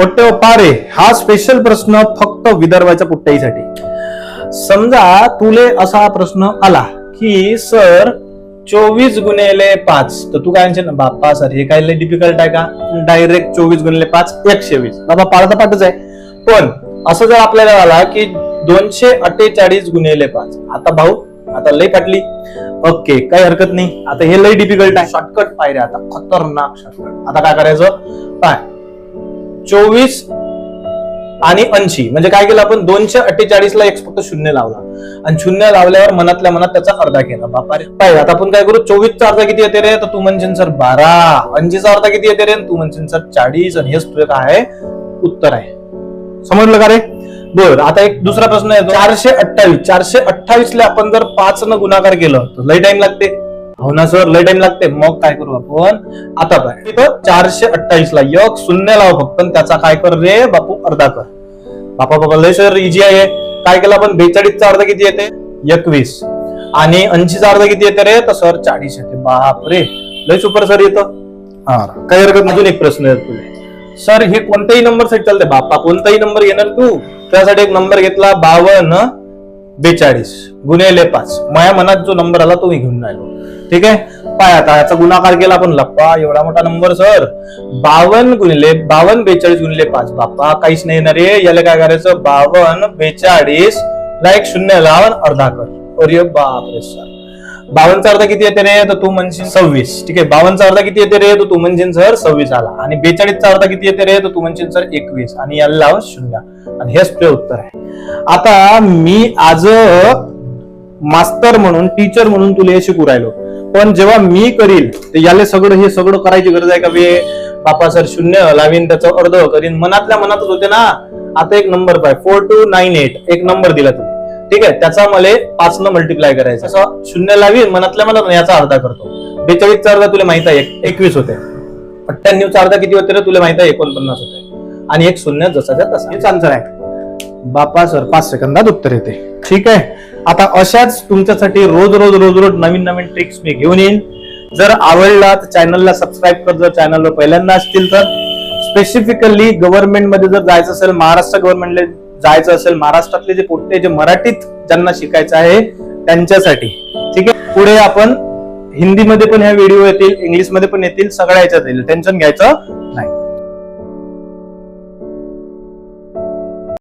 पोट्टे पारे हा स्पेशल प्रश्न फक्त विदर्भाच्या पोट्ट्याईसाठी. समजा तुले असा प्रश्न आला की सर 24 गुणिले 5, तर तू काय म्हणशील, बाप्पा सर हे काय लय डिफिकल्ट आहे का, डायरेक्ट 24 गुणिले 5 120. बाबा पाळता पाठच आहे. पण असं जर आपल्याला आला की 248 गुणिले 5, आता भाऊ आता लय पाटली, ओके काही हरकत नाही. आता हे लय डिफिकल्ट आहे, शॉर्टकट पायऱ्या, आता खतरनाक शॉर्टकट. आता काय करायचं, काय 24 आणि 80 म्हणजे काय केलं आपण, 248 ला एक फक्त शून्य लावला आणि शून्य लावल्यावर मनातल्या मनात त्याचा अर्धा केला. बापा रे पाहिजे. आता आपण काय करू, 24 चा अर्धा किती येते रे, तर तू म्हणशील सर 12. 80 चा अर्धा किती येते रे, तू म्हणशील सर 40. आणि हेच तुझं काय आहे, उत्तर आहे. समजलं का रे. बर, आता एक दुसरा प्रश्न येतो, 428 ला आपण जर 5 न गुणाकार केलं तर लय टाइम लागते. हो ना सर, लय टाइम लागते. मग काय करू आपण, आता काय इथं 428 ला एक शून्य लाव फक्त, त्याचा काय कर रे बापू, अर्धा कर. बापा लय सर इजी आहे. काय केलं आपण, 42 चा अर्धा किती येते, 21. आणि 80 चा अर्धा किती येते रे, तर सर 40 येते. बाप रे लय सुपर सर येतं. हा काही हरकत. अजून एक प्रश्न आहे तुला, सर हे कोणत्याही नंबर साठी चालते. बाप्पा कोणताही नंबर घेणार तू, त्यासाठी एक नंबर घेतला 5242 गुणिले 5. माझ्या मनात जो नंबर आला तो मी घेऊन राहिलो. ठीक आहे. पाय आता याचा गुणाकार केला आपण, लप्पा एवढा मोठा नंबर सर, 52 42 गुणिले 5. बाप्पा काहीच नाही येणार रे. याला काय करायचं, 52 42 ला एक शून्य लावून अर्धा कर. अरे बाप रे सर, 52 चा अर्धा किती येते रे, तर तू म्हणशील 26. ठीक आहे. 52 चा अर्धा किती येते रे, तर तू म्हणशील सर 26 आला. आणि 42 चा अर्धा किती येते रे, तर तू म्हणशील सर 21. आणि याला लाव शून्य. आणि हेच तुझं उत्तर आहे. आता मी आज मास्तर म्हणून, टीचर म्हणून तुला हे शिकू राहिलो, पण जेव्हा मी करील तर याला सगळं हे सगळं करायची गरज आहे का बे. बापा सर शून्य लावीन, त्याचं अर्ध करीन, मनातल्या मनातच होते ना. आता एक नंबर पाय 4298 एक नंबर दिला तुम्ही. ठीक आहे. त्याचा मला 5 न मल्टिप्लाय करायचं. असं शून्य लावीन मनातल्या मनात, याचा अर्धा करतो. 42 चा अर्धा तुला माहित आहे 21 होते. 98 चा अर्धा किती होते रे, तुला माहित आहे 49 होते. आणि एक शून्य जसाच्या तसा. हेच आन्सर आहे. बापा सर 5 सेकंदात उत्तर येते. ठीक आहे. आता अशाच तुमच्यासाठी रोज नवीन ट्रिक्स मी घेऊन येईन. जर आवडला तर चॅनलला सबस्क्राईब कर. जर चॅनलवर पहिल्यांदा असतील तर. स्पेसिफिकली गव्हर्नमेंट मध्ये जर जायचं असेल, महाराष्ट्र गव्हर्नमेंटला जायचं असेल, महाराष्ट्रातले जे पोट्टे जे मराठीत ज्यांना शिकायचं आहे त्यांच्यासाठी. ठीक आहे. पुढे आपण हिंदीमध्ये पण ह्या व्हिडिओ येतील, इंग्लिशमध्ये पण येतील, सगळ्या याच्यात येईल. टेन्शन घ्यायचं नाही.